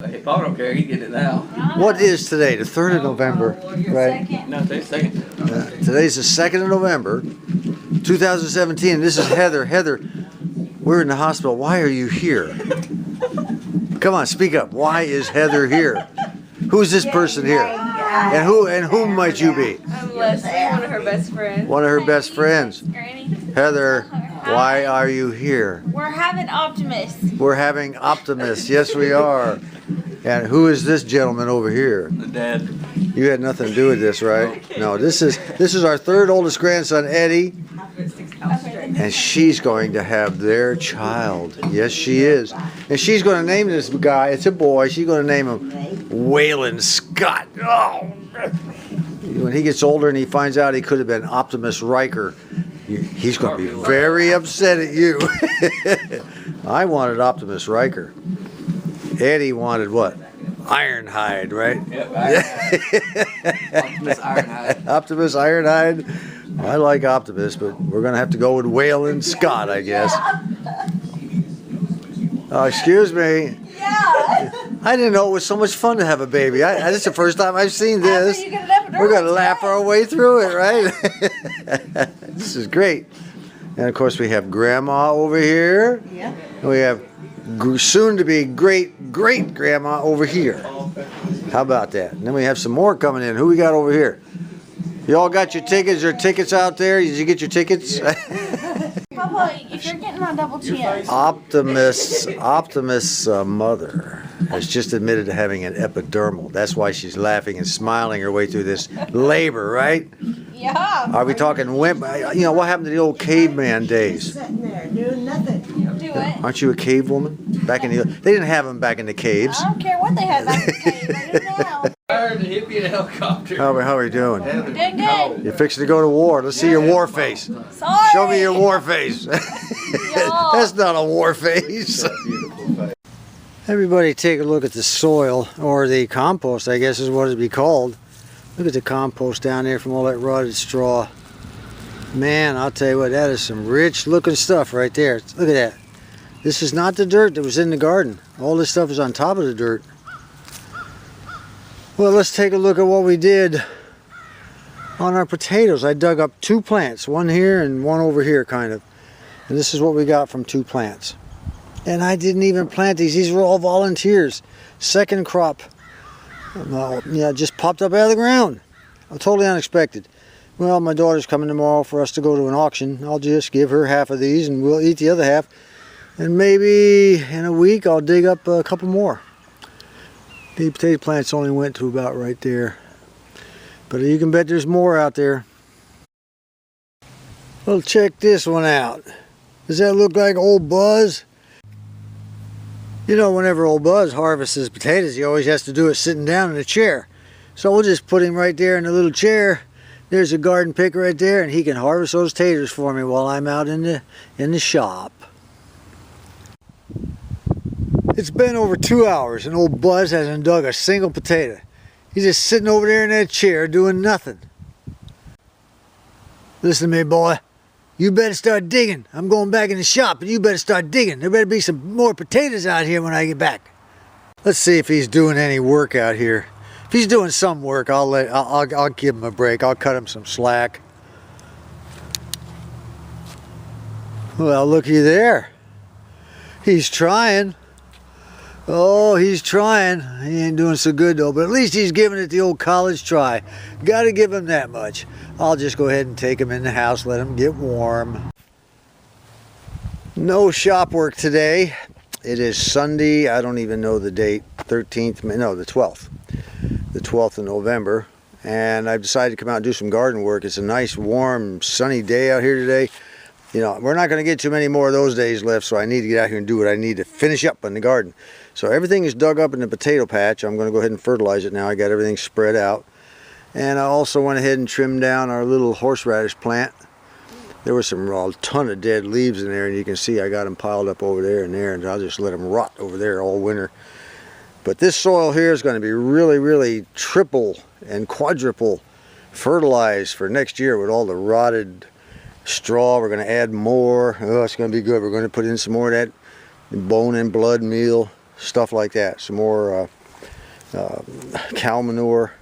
If I don't care, he get it now. What is today? The 3rd of November, right? No, today's second. Today's the 2nd of November, 2017. This is Heather. Heather, we're in the hospital. Why are you here? Come on, speak up. Why is Heather here? Who's this person here? And who might you be? I'm Leslie, one of her best friends. One of her best friends. Heather, why are you here? We're having Optimus. We're having Optimus. Yes, we are. And who is this gentleman over here? The dad. You had nothing to do with this, right? No, this is our 3rd oldest grandson, Eddie. And she's going to have their child. Yes, she is. And she's going to name this guy, it's a boy, she's going to name him Waylon Scott. Oh. When he gets older and he finds out he could have been Optimus Riker, he's going to be very upset at you. I wanted Optimus Riker. Eddie wanted what? Ironhide, right? Yep, Optimus Ironhide. Optimus Ironhide. I like Optimus, but we're going to have to go with Waylon Scott, I guess. Excuse me. Yeah. I didn't know it was so much fun to have a baby. This is the first time I've seen this. We're going to laugh our way through it, right? This is great. And of course we have Grandma over here. Yeah. And we have soon to be great-great-grandma over here. How about that? And then we have some more coming in. Who we got over here? You all got your tickets or tickets out there? Did you get your tickets? Papa, if you're getting my double chin. Optimus' mother has just admitted to having an epidermal. That's why she's laughing and smiling her way through this labor, right? Yeah. Are we talking wimp? You know, what happened to the old caveman days? Sitting there doing nothing. Do it. Aren't you a cave woman? Back in the they didn't have them back in the caves. I don't care what they had back in the cave. They do now. I heard the hippie in a helicopter. How are you doing? We're doing good. You're fixing to go to war. Let's see your war face. Sorry. Show me your war face. That's not a war face. Everybody take a look at the soil, or the compost, I guess is what it'd be called. Look at the compost down there from all that rotted straw. Man, I'll tell you what, that is some rich looking stuff right there. Look at that. This is not the dirt that was in the garden. All this stuff is on top of the dirt. Well, let's take a look at what we did on our potatoes. I dug up 2 plants, one here and one over here kind of. And this is what we got from 2 plants. And I didn't even plant these. These were all volunteers. Second crop. Well, yeah, just popped up out of the ground. Totally unexpected. Well, my daughter's coming tomorrow for us to go to an auction. I'll just give her half of these and we'll eat the other half. And maybe in a week I'll dig up a couple more. The potato plants only went to about right there. But you can bet there's more out there. Well, check this one out. Does that look like old Buzz? You know, whenever old Buzz harvests his potatoes, he always has to do it sitting down in a chair. So we'll just put him right there in a little chair. There's a garden pick right there, and he can harvest those taters for me while I'm out in the shop. It's been over 2 hours, and old Buzz hasn't dug a single potato. He's just sitting over there in that chair doing nothing. Listen to me, boy. You better start digging. I'm going back in the shop, and you better start digging. There better be some more potatoes out here when I get back. Let's see if he's doing any work out here. If he's doing some work, I'll give him a break. I'll cut him some slack. Well, looky there. He's trying. Oh, he's trying. He ain't doing so good though, but at least he's giving it the old college try. Gotta give him that much. I'll just go ahead and take him in the house, let him get warm. No shop work today. It is Sunday, I don't even know the date, 13th, no, the 12th. The 12th of November. And I've decided to come out and do some garden work. It's a nice, warm, sunny day out here today. You know, we're not going to get too many more of those days left, so I need to get out here and do what I need to finish up in the garden. So everything is dug up in the potato patch. I'm going to go ahead and fertilize it now. I got everything spread out. And I also went ahead and trimmed down our little horseradish plant. There was a ton of dead leaves in there, and you can see I got them piled up over there and there, and I'll just let them rot over there all winter. But this soil here is going to be really, really triple and quadruple fertilized for next year with all the rotted straw. We're going to add more. Oh, it's going to be good. We're going to put in some more of that bone and blood meal. stuff like that. Some more cow manure.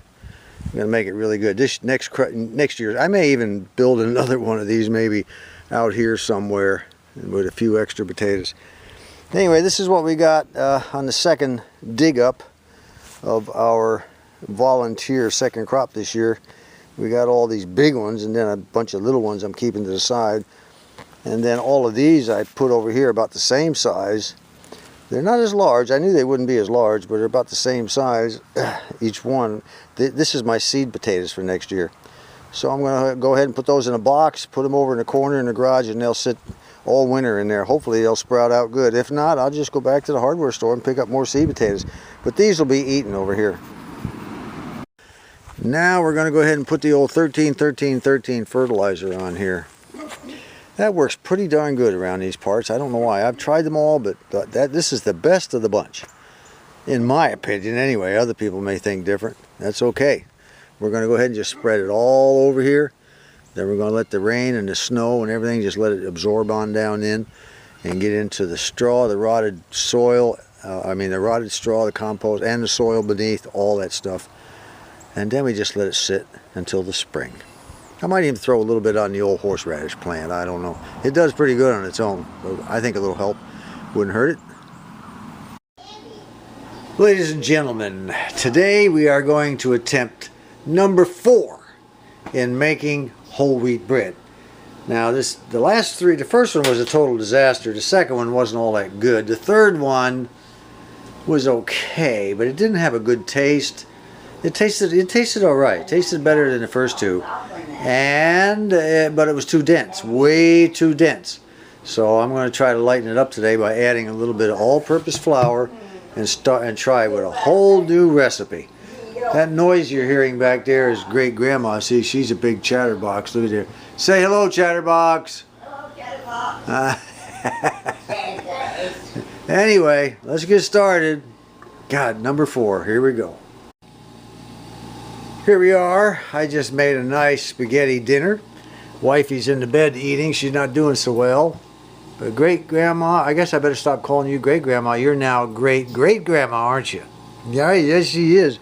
I'm going to make it really good. This next year, I may even build another one of these maybe out here somewhere with a few extra potatoes. Anyway, this is what we got on the second dig up of our volunteer second crop this year. We got all these big ones and then a bunch of little ones I'm keeping to the side. And then all of these I put over here about the same size. They're not as large. I knew they wouldn't be as large, but they're about the same size, each one. This is my seed potatoes for next year. So I'm going to go ahead and put those in a box, put them over in a corner in the garage, and they'll sit all winter in there. Hopefully they'll sprout out good. If not, I'll just go back to the hardware store and pick up more seed potatoes. But these will be eaten over here. Now we're going to go ahead and put the old 13-13-13 fertilizer on here. That works pretty darn good around these parts. I don't know why. I've tried them all, but this is the best of the bunch. In my opinion, anyway. Other people may think different. That's okay. We're going to go ahead and just spread it all over here. Then we're going to let the rain and the snow and everything, just let it absorb on down in and get into the straw, the rotted soil, the rotted straw, the compost, and the soil beneath, all that stuff. And then we just let it sit until the spring. I might even throw a little bit on the old horseradish plant. I don't know. It does pretty good on its own. But I think a little help wouldn't hurt it. Ladies and gentlemen, today we are going to attempt number 4 in making whole wheat bread. Now the first one was a total disaster. The second one wasn't all that good. The third one was okay, but it didn't have a good taste. It tasted all right. It tasted better than the first two, but it was too dense, way too dense. So I'm going to try to lighten it up today by adding a little bit of all-purpose flour and try with a whole new recipe. That noise you're hearing back there is Great Grandma. See, she's a big chatterbox. Look at her. Say hello, chatterbox. Hello, chatterbox. Anyway, let's get started. God, number 4. Here we go. Here we are. I just made a nice spaghetti dinner. Wifey's in the bed eating. She's not doing so well. But Great Grandma, I guess I better stop calling you Great Grandma. You're now Great Great Grandma, aren't you? Yeah, yes, she is.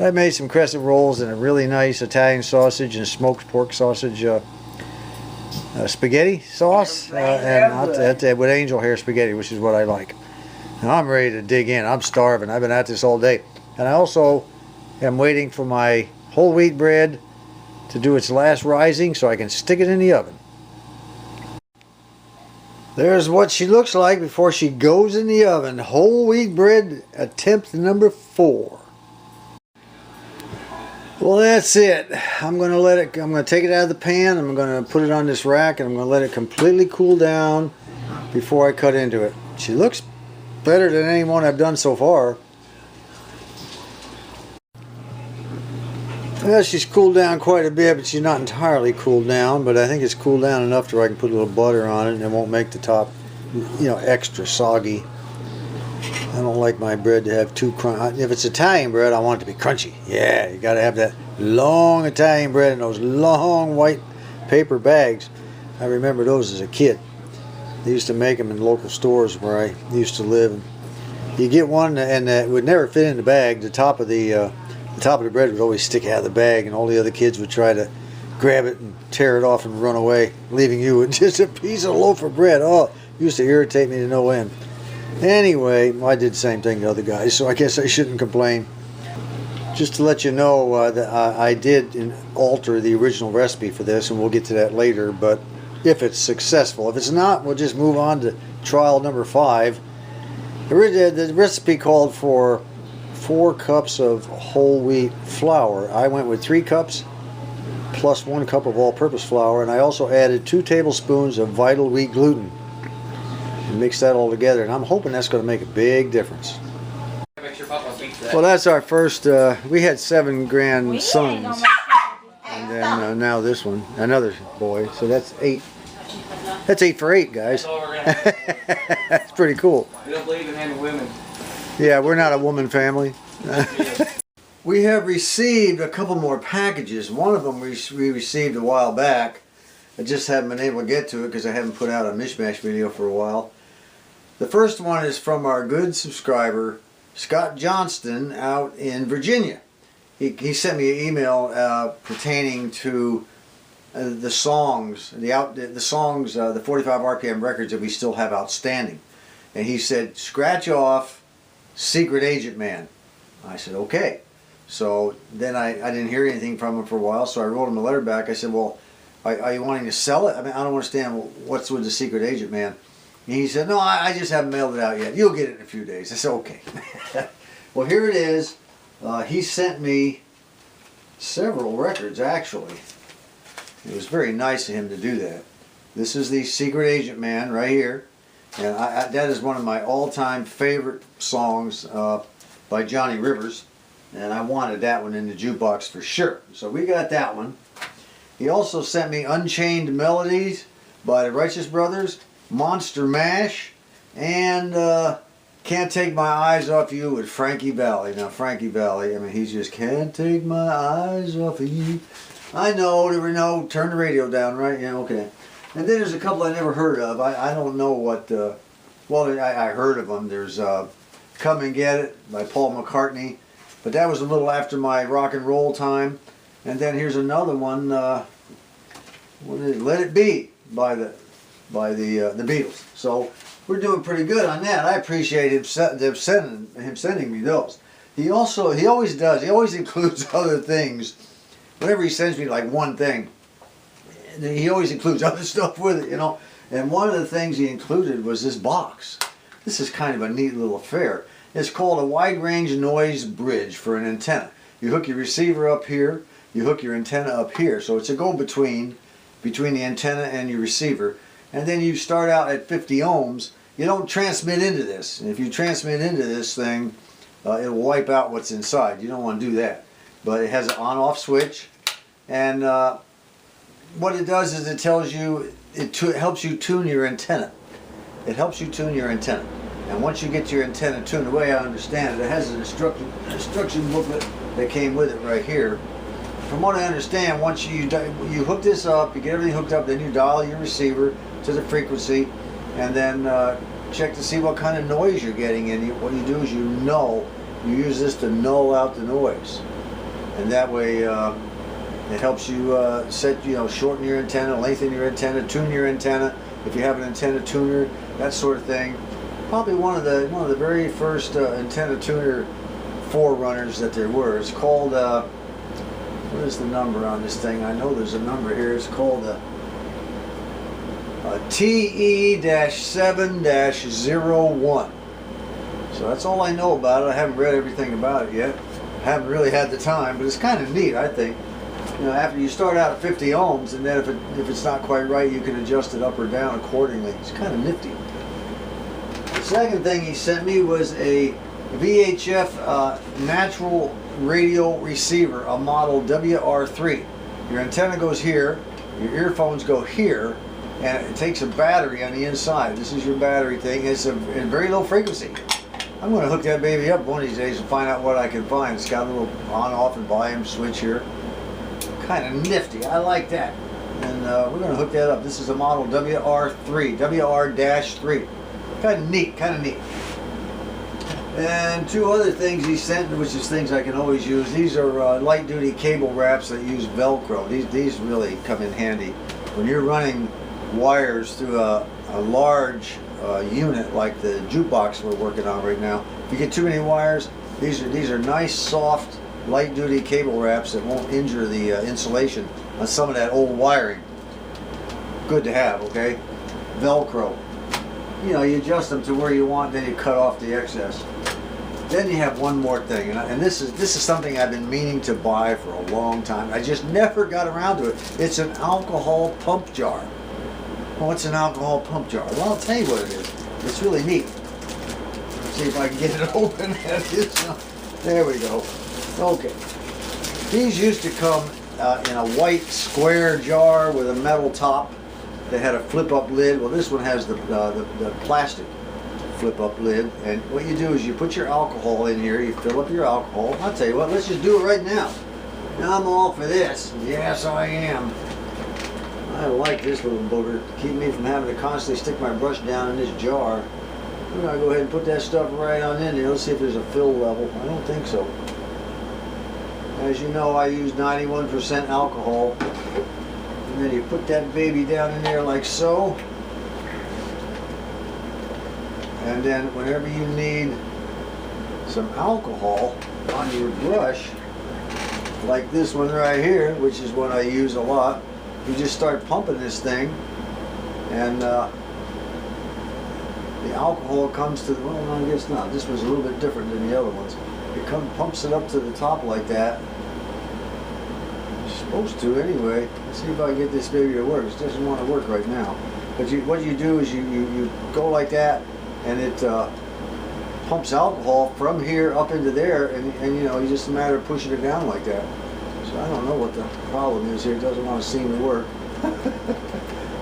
I made some crescent rolls and a really nice Italian sausage and smoked pork sausage spaghetti sauce, and with angel hair spaghetti, which is what I like. Now I'm ready to dig in. I'm starving. I've been at this all day, and I also am waiting for my whole wheat bread to do its last rising so I can stick it in the oven. There's what she looks like before she goes in the oven. Whole wheat bread attempt number 4. Well, that's it. I'm going to take it out of the pan. I'm going to put it on this rack and I'm going to let it completely cool down before I cut into it. She looks better than any one I've done so far. Well, she's cooled down quite a bit, but she's not entirely cooled down. But I think it's cooled down enough to where I can put a little butter on it and it won't make the top, extra soggy. I don't like my bread to have too crunchy. If it's Italian bread, I want it to be crunchy. Yeah, you got to have that long Italian bread in those long white paper bags. I remember those as a kid. They used to make them in local stores where I used to live. You get one and it would never fit in the bag. The top of the bread would always stick out of the bag, and all the other kids would try to grab it and tear it off and run away, leaving you with just a piece of loaf of bread. Oh, it used to irritate me to no end. Anyway, I did the same thing to other guys, so I guess I shouldn't complain. Just to let you know that I did alter the original recipe for this, and we'll get to that later, but if it's successful. If it's not, we'll just move on to trial number 5. The recipe called for 4 cups of whole wheat flour. I went with 3 cups plus 1 cup of all-purpose flour, and I also added 2 tablespoons of vital wheat gluten. And mix that all together, and I'm hoping that's going to make a big difference. Well, that's our first, we had 7 grandsons, and then now this one, another boy, so that's 8. That's 8 for 8, guys. That's pretty cool. We don't believe in having women. Yeah, we're not a woman family. We have received a couple more packages. One of them we received a while back. I just haven't been able to get to it because I haven't put out a Mish-Mash video for a while. The first one is from our good subscriber, Scott Johnston, out in Virginia. He sent me an email pertaining to the songs, the 45 RPM records that we still have outstanding. And he said, scratch off Secret Agent Man. I said, okay. So then I didn't hear anything from him for a while, so I wrote him a letter back. I said, well, are you wanting to sell it? I mean, I don't understand what's with the Secret Agent Man. And he said, no, I just haven't mailed it out yet. You'll get it in a few days. I said, okay. Well, here it is. He sent me several records, actually. It was very nice of him to do that. This is the Secret Agent Man right here. And that is one of my all-time favorite songs by Johnny Rivers. And I wanted that one in the jukebox for sure. So we got that one. He also sent me Unchained Melodies by the Righteous Brothers, Monster Mash, and Can't Take My Eyes Off You with Frankie Valli. Now Frankie Valli, I mean, he's just can't take my eyes off of you. I know, turn the radio down, right? Yeah, okay. And then there's a couple I never heard of. I don't know what, well, I heard of them. There's Come and Get It by Paul McCartney, but that was a little after my rock and roll time. And then here's another one, what is it? Let It Be by the Beatles. So we're doing pretty good on that. I appreciate him sending me those. He always includes other things. Whenever he sends me like one thing, he always includes other stuff with it, you know. And one of the things he included was this box. This is kind of a neat little affair. It's called a wide range noise bridge for an antenna. You hook your receiver up here, you hook your antenna up here. So it's a go-between between the antenna and your receiver. And then you start out at 50 ohms. You don't transmit into this. And if you transmit into this thing, it'll wipe out what's inside. You don't want to do that. But it has an on-off switch. And what it does is it tells you, it helps you tune your antenna. It helps you tune your antenna. And once you get your antenna tuned, the way I understand it, it has an instruction booklet that came with it right here. From what I understand, once you hook this up, you get everything hooked up, then you dial your receiver to the frequency, and then check to see what kind of noise you're getting in. What you do is you use this to null out the noise. And that way it helps you shorten your antenna, lengthen your antenna, tune your antenna. If you have an antenna tuner, that sort of thing. Probably one of the very first antenna tuner forerunners that there were. It's called what is the number on this thing? I know there's a number here. It's called TE-7-01. So that's all I know about it. I haven't read everything about it yet. I haven't really had the time, but it's kind of neat, I think. You know, after you start out at 50 ohms, and then if it's not quite right, you can adjust it up or down accordingly. It's kind of nifty. The second thing he sent me was a VHF natural radio receiver, a model WR3. Your antenna goes here, your earphones go here, and it takes a battery on the inside. This is your battery thing. It's a very low frequency. I'm going to hook that baby up one of these days and find out what I can find. It's got a little on-off and volume switch here. Kind of nifty. I like that. And we're going to hook that up. This is a model WR3, WR-3. Kind of neat, kind of neat. And two other things he sent, which is things I can always use. These are light-duty cable wraps that use Velcro. These really come in handy. When you're running wires through a large unit like the jukebox we're working on right now, if you get too many wires, these are nice, soft, light-duty cable wraps that won't injure the insulation on some of that old wiring. Good to have, okay? Velcro. You know, you adjust them to where you want, then you cut off the excess. Then you have one more thing, and this is something I've been meaning to buy for a long time. I just never got around to it. It's an alcohol pump jar. Well, what's an alcohol pump jar? Well, I'll tell you what it is. It's really neat. Let's see if I can get it open. There we go. Okay. These used to come in a white square jar with a metal top that had a flip-up lid. Well, this one has the plastic flip-up lid. And what you do is you put your alcohol in here. You fill up your alcohol. I'll tell you what. Let's just do it right now. Now I'm all for this. Yes, I am. I like this little booger to keep me from having to constantly stick my brush down in this jar. We're going to go ahead and put that stuff right on in there. Let's see if there's a fill level. I don't think so. As you know, I use 91% alcohol. And then you put that baby down in there like so. And then whenever you need some alcohol on your brush, like this one right here, which is what I use a lot, you just start pumping this thing, and the alcohol comes to, well, no, I guess not. This was a little bit different than the other ones. It pumps it up to the top like that. It's supposed to anyway. Let's see if I can get this baby to work. It doesn't want to work right now. But what you do is you go like that, and it pumps alcohol from here up into there, and you know, it's just a matter of pushing it down like that. So I don't know what the problem is here. It doesn't want to seem to work.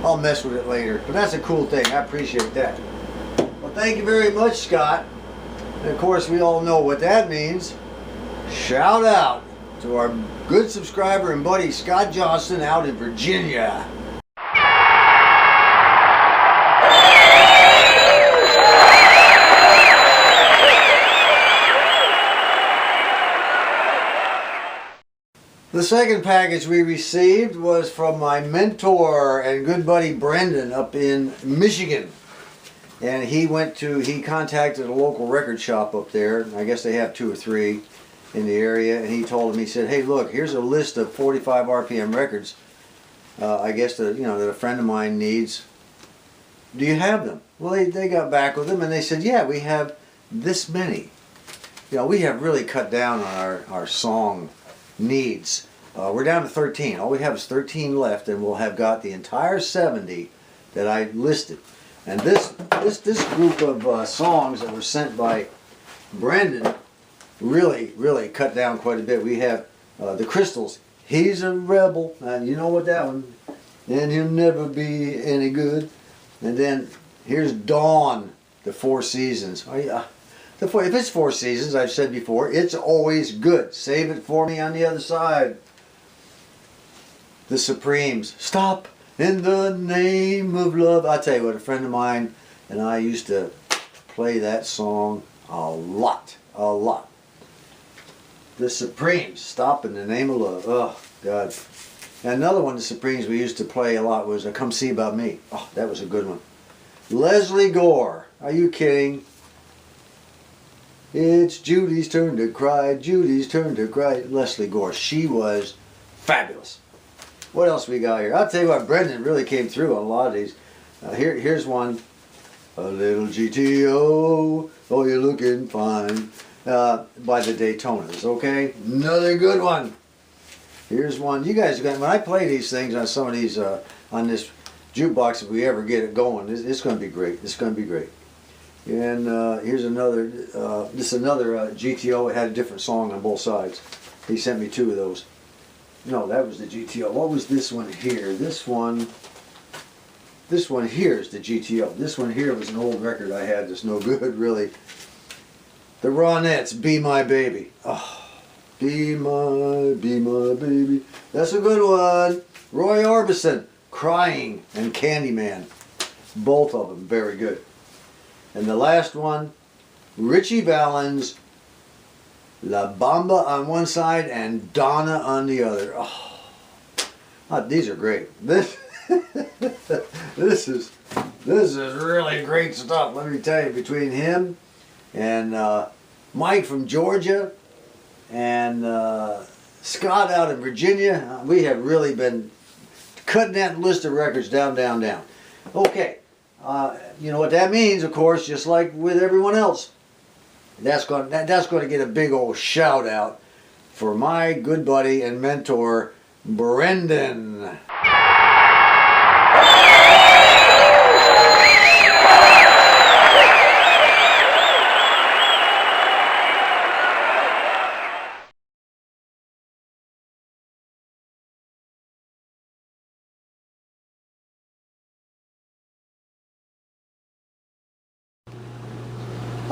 I'll mess with it later. But that's a cool thing. I appreciate that. Well, thank you very much, Scott. And of course, we all know what that means. Shout out to our good subscriber and buddy, Scott Johnston, out in Virginia. The second package we received was from my mentor and good buddy Brendan up in Michigan. And he contacted a local record shop up there. I guess they have 2 or 3 in the area. And he told him, he said, hey, look, here's a list of 45 RPM records. I guess that a friend of mine needs. Do you have them? Well, they got back with him and they said, yeah, we have this many. You know, we have really cut down on our song needs. We're down to 13. All we have is 13 left, and we'll have got the entire 70 that I listed. And this group of songs that were sent by Brendan really cut down quite a bit. We have the Crystals, He's a Rebel, and you know what that one, and he'll never be any good. And then here's Dawn, the 4 Seasons. Oh, yeah. If it's 4 Seasons, I've said before, it's always good. Save it for me on the other side. The Supremes, Stop in the Name of Love. I tell you what, a friend of mine and I used to play that song a lot. The Supremes, Stop in the Name of Love. Oh, God. And another one of the Supremes we used to play a lot was Come See About Me. Oh, that was a good one. Leslie Gore, are you kidding? It's Judy's turn to cry, Judy's turn to cry. Leslie Gore, she was fabulous. What else we got here? I'll tell you what, Brendan really came through on a lot of these. Here's one. A little GTO, oh, you're looking fine. By the Daytonas, okay? Another good one. Here's one. You guys, when I play these things on some of these, on this jukebox, if we ever get it going, it's going to be great. It's going to be great. And here's another, this is another GTO. It had a different song on both sides. He sent me 2 of those. No, that was the GTO. What was this one here? This one here is the GTO. This one here was an old record I had that's no good, really. The Ronettes, Be My Baby. Oh, be my baby. That's a good one. Roy Orbison, Crying, and Candyman. Both of them, very good. And the last one, Richie Valens, La Bamba on one side and Donna on the other. Oh, these are great. This is really great stuff. Let me tell you, between him and Mike from Georgia and Scott out in Virginia, we have really been cutting that list of records down. Okay. You know what that means, of course, just like with everyone else. That's going to get a big old shout out for my good buddy and mentor, Brendan.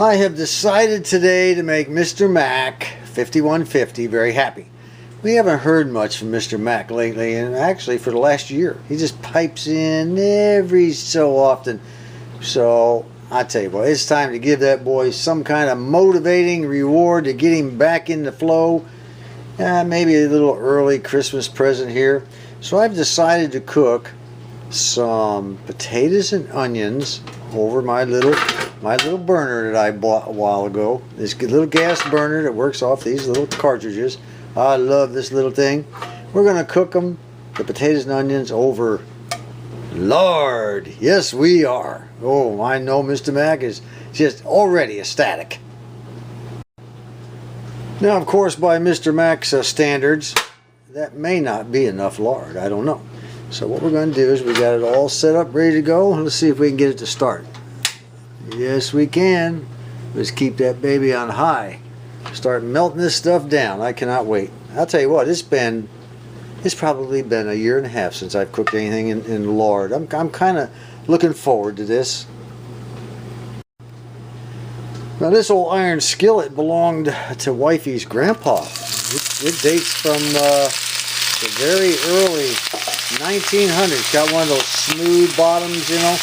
I have decided today to make Mr. Mac 5150 very happy. We haven't heard much from Mr. Mac lately, and actually for the last year. He just pipes in every so often. So I tell you what, it's time to give that boy some kind of motivating reward to get him back in the flow. Maybe a little early Christmas present here. So I've decided to cook some potatoes and onions over my little burner that I bought a while ago. This little gas burner that works off these little cartridges. I love this little thing. We're going to cook them, the potatoes and onions, over lard. Yes, we are. Oh, I know Mr. Mac is just already ecstatic. Now, of course, by Mr. Mac's standards, that may not be enough lard. I don't know. So what we're going to do is we got it all set up, ready to go. Let's see if we can get it to start. Yes, we can. Let's keep that baby on high. Start melting this stuff down. I cannot wait. I'll tell you what, it's probably been 1.5 years since I've cooked anything in lard. I'm kind of looking forward to this. Now this old iron skillet belonged to Wifey's grandpa. It dates from the very early 1900s. Got one of those smooth bottoms, you know.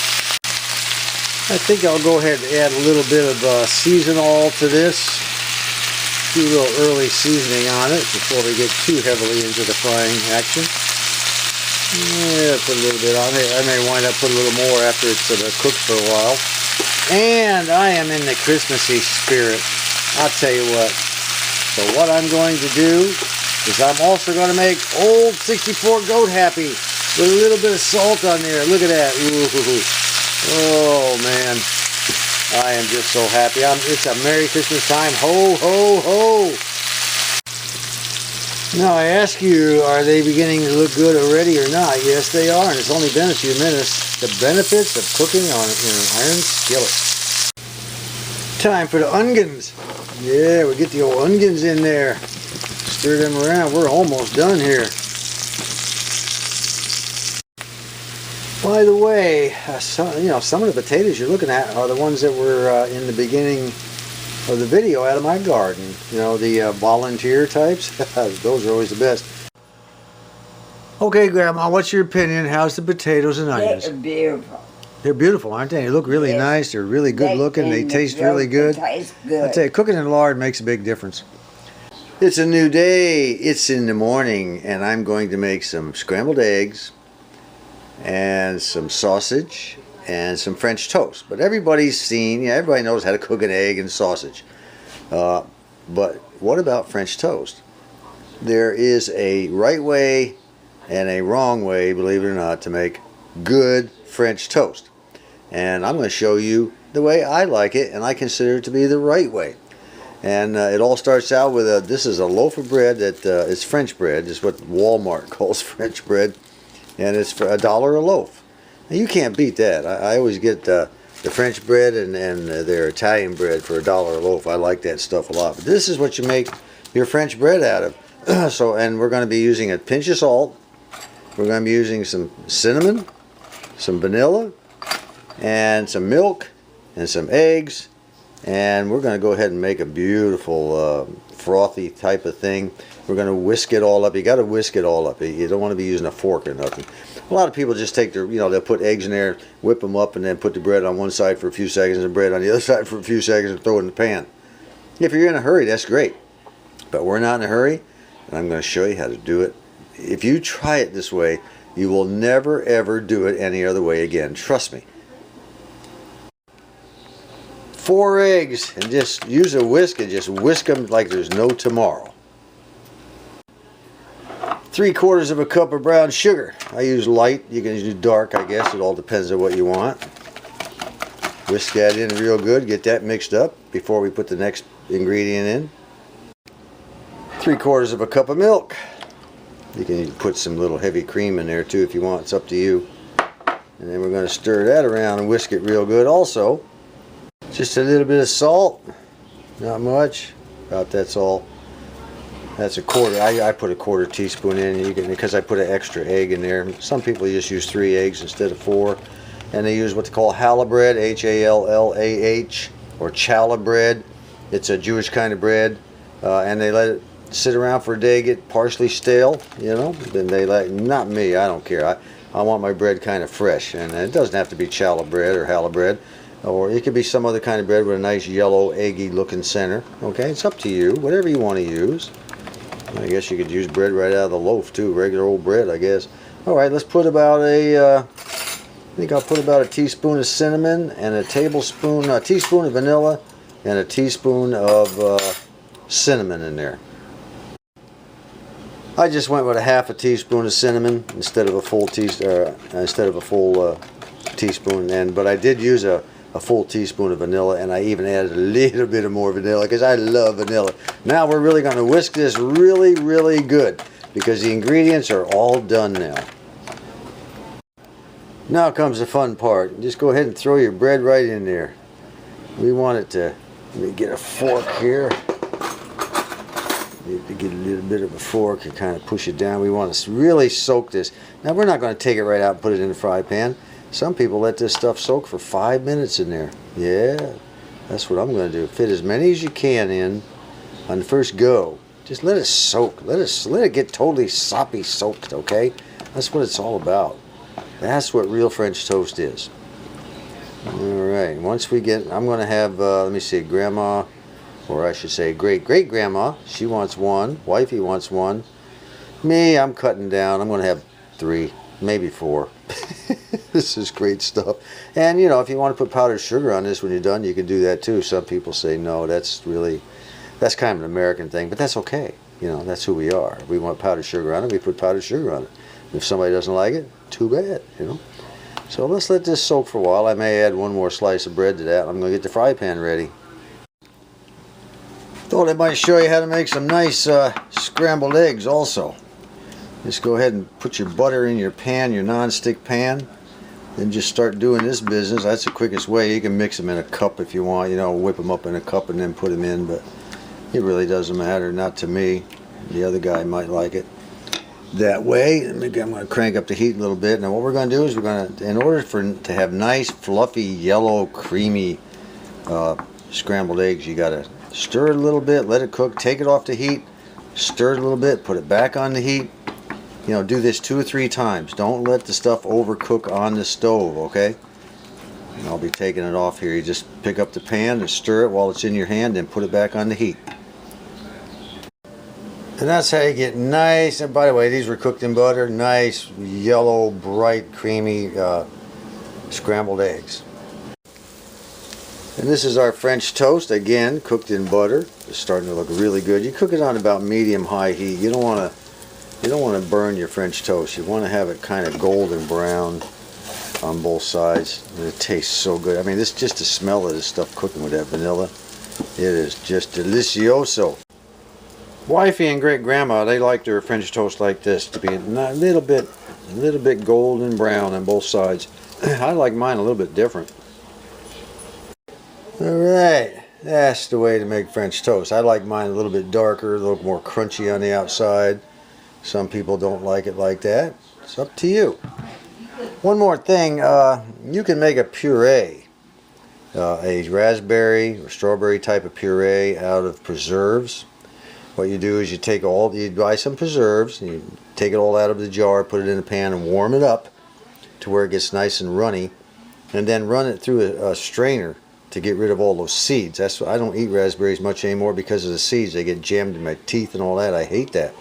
I think I'll go ahead and add a little bit of seasonal to this. Do a little early seasoning on it before we get too heavily into the frying action. Yeah, put a little bit on it. I may wind up putting a little more after it's cooked for a while. And I am in the Christmassy spirit. I'll tell you what. So what I'm going to do is I'm also going to make old 64 goat happy with a little bit of salt on there. Look at that. Ooh. Oh man, I am just so happy. It's a Merry Christmas time. Ho, ho, ho. Now I ask you, are they beginning to look good already or not? Yes, they are, and it's only been a few minutes. The benefits of cooking in an iron skillet. Time for the onions. Yeah, we get the old onions in there. Stir them around. We're almost done here. By the way, some of the potatoes you're looking at are the ones that were in the beginning of the video out of my garden. You know, the volunteer types. Those are always the best. Okay, Grandma, what's your opinion? How's the potatoes and onions? They're beautiful. They're beautiful, aren't they? They look really nice. They're really good looking. They taste really good. Taste good. I tell you, cooking in lard makes a big difference. It's a new day. It's in the morning, and I'm going to make some scrambled eggs and some sausage and some French toast. But everybody's seen, everybody knows how to cook an egg and sausage. But what about French toast? There is a right way and a wrong way, believe it or not, to make good French toast. And I'm going to show you the way I like it, and I consider it to be the right way. And it all starts out with this is a loaf of bread that is French bread. It's what Walmart calls French bread. And it's for $1 a loaf. Now, you can't beat that. I always get the French bread and their Italian bread for $1 a loaf. I like that stuff a lot. But this is what you make your French bread out of. And we're going to be using a pinch of salt. We're going to be using some cinnamon, some vanilla, and some milk, and some eggs. And we're going to go ahead and make a beautiful frothy type of thing. We're going to whisk it all up. You got to whisk it all up. You don't want to be using a fork or nothing. A lot of people just take their, they'll put eggs in there, whip them up, and then put the bread on one side for a few seconds and bread on the other side for a few seconds and throw it in the pan. If you're in a hurry, that's great. But we're not in a hurry, and I'm going to show you how to do it. If you try it this way, you will never, ever do it any other way again. Trust me. 4 eggs, and just use a whisk and just whisk them like there's no tomorrow. 3/4 of a cup of brown sugar. I use light. You can use dark, I guess. It all depends on what you want. Whisk that in real good. Get that mixed up before we put the next ingredient in. 3/4 of a cup of milk. You can put some little heavy cream in there too if you want. It's up to you. And then we're going to stir that around and whisk it real good also. Just a little bit of salt. Not much. About that's all. That's 1/4. I put a 1/4 teaspoon in because I put an extra egg in there. Some people just use 3 eggs instead of 4. And they use what they call Hallah bread, H-A-L-L-A-H, or Challah bread. It's a Jewish kind of bread. And they let it sit around for a day, get partially stale, Then they not me, I don't care. I want my bread kind of fresh. And it doesn't have to be Challah bread or Hallah bread. or it could be some other kind of bread with a nice yellow eggy looking center. Okay, it's up to you, whatever you want to use. I guess you could use bread right out of the loaf too, regular old bread, I guess. All right, let's put about I think I'll put about a teaspoon of cinnamon and a teaspoon of vanilla and a teaspoon of cinnamon in there. I just went with a half a teaspoon of cinnamon instead of a full teaspoon, but I did use a full teaspoon of vanilla, and I even added a little bit of more vanilla because I love vanilla. Now we're really going to whisk this really, really good because the ingredients are all done now. Now comes the fun part. Just go ahead and throw your bread right in there. We want it to, let me get a fork here. Need to get a little bit of a fork and kind of push it down. We want to really soak this. Now we're not going to take it right out and put it in the fry pan. Some people let this stuff soak for 5 minutes in there. Yeah, that's what I'm going to do. Fit as many as you can in on the first go. Just let it soak. Let it get totally soppy soaked, okay? That's what it's all about. That's what real French toast is. Alright, once we get, I'm going to have, let me see, Grandma, or I should say great-great-grandma, she wants one, Wifey wants one. Me, I'm cutting down, I'm going to have 3, maybe 4. This is great stuff. And, you know, if you want to put powdered sugar on this when you're done, you can do that too. Some people say, no, that's kind of an American thing, but that's okay. You know, that's who we are. If we want powdered sugar on it, we put powdered sugar on it. If somebody doesn't like it, too bad, you know. So let's let this soak for a while. I may add one more slice of bread to that. I'm going to get the fry pan ready. Thought I might show you how to make some nice scrambled eggs also. Just go ahead and put your butter in your pan, your non-stick pan. Then just start doing this business. That's the quickest way. You can mix them in a cup if you want, you know, whip them up in a cup and then put them in, but it really doesn't matter, not to me. The other guy might like it that way. I'm going to crank up the heat a little bit. Now what we're going to do is we're going to, in order to have nice, fluffy, yellow, creamy scrambled eggs, you got to stir it a little bit, let it cook, take it off the heat, stir it a little bit, put it back on the heat. You know, do this 2 or 3 times. Don't let the stuff overcook on the stove, okay? And I'll be taking it off here. You just pick up the pan and stir it while it's in your hand, then put it back on the heat. And that's how you get nice, and by the way, these were cooked in butter, nice, yellow, bright, creamy scrambled eggs. And this is our French toast, again, cooked in butter. It's starting to look really good. You cook it on about medium-high heat. You don't want to burn your French toast. You want to have it kind of golden brown on both sides. And it tastes so good. I mean, this just the smell of this stuff cooking with that vanilla. It is just delicioso. Wifey and great grandma, they like their French toast like this to be a little bit golden brown on both sides. I like mine a little bit different. Alright, that's the way to make French toast. I like mine a little bit darker, a little more crunchy on the outside. Some people don't like it like that. It's up to you. One more thing, you can make a puree, a raspberry or strawberry type of puree out of preserves. What you do is you buy some preserves, and you take it all out of the jar, put it in a pan and warm it up to where it gets nice and runny, and then run it through a strainer to get rid of all those seeds. That's why I don't eat raspberries much anymore, because of the seeds. They get jammed in my teeth and all that. I hate that.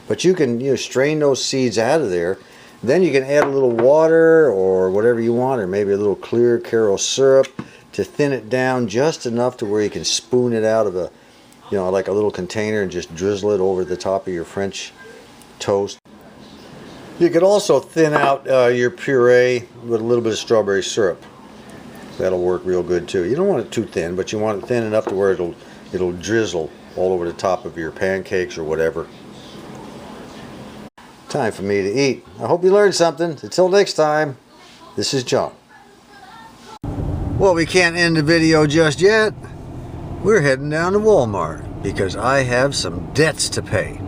But you can strain those seeds out of there. Then you can add a little water or whatever you want, or maybe a little clear Karo syrup to thin it down just enough to where you can spoon it out of a, like a little container and just drizzle it over the top of your French toast. You could also thin out your puree with a little bit of strawberry syrup. That'll work real good too. You don't want it too thin, but you want it thin enough to where it'll drizzle all over the top of your pancakes or whatever. Time for me to eat. I hope you learned something. Until next time, this is John. Well, we can't end the video just yet. We're heading down to Walmart because I have some debts to pay.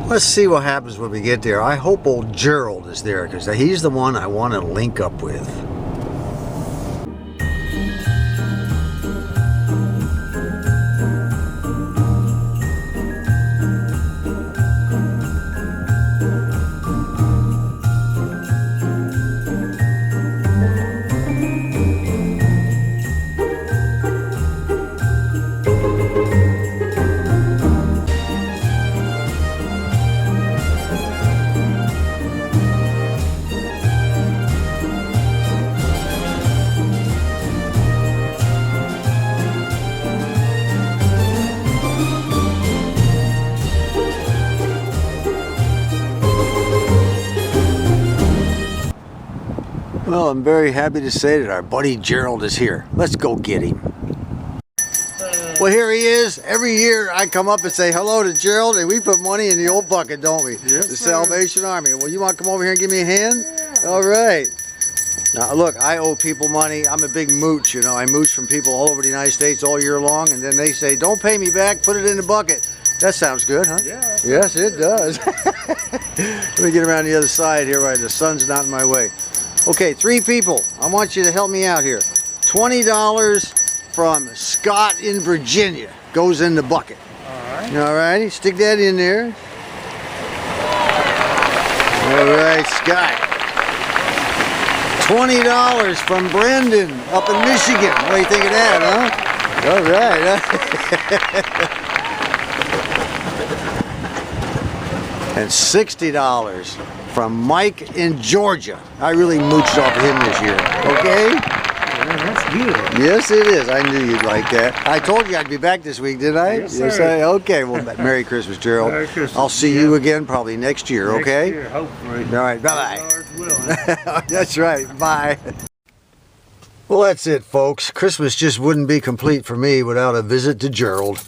Let's see what happens when we get there. I hope old Gerald is there, because he's the one I want to link up with. Well, I'm very happy to say that our buddy Gerald is here. Let's go get him. Well, here he is. Every year I come up and say hello to Gerald, and we put money in the old bucket, don't we? Yes, The sir. Salvation Army. Well, you want to come over here and give me a hand? Yeah. All right. Now, look, I owe people money. I'm a big mooch, you know. I mooch from people all over the United States all year long, and then they say, don't pay me back, put it in the bucket. That sounds good, huh? Yeah. Yes, it does. Let me get around the other side here where the sun's not in my way. Okay, 3 people. I want you to help me out here. $20 from Scott in Virginia goes in the bucket. All righty, stick that in there. All right, Scott. $20 from Brendan up in Michigan. What do you think of that, huh? All right. And $60 from Mike in Georgia. I really mooched off of him this year. Okay? Yeah, that's good. Yes, it is. I knew you'd like that. I told you I'd be back this week, didn't I? Yes, sir. Okay. Well, Merry Christmas, Gerald. Merry Christmas. I'll see you again probably next year, okay? Next year, hopefully. All right. Bye-bye. Lord's willing. That's right. Bye. Well, that's it, folks. Christmas just wouldn't be complete for me without a visit to Gerald.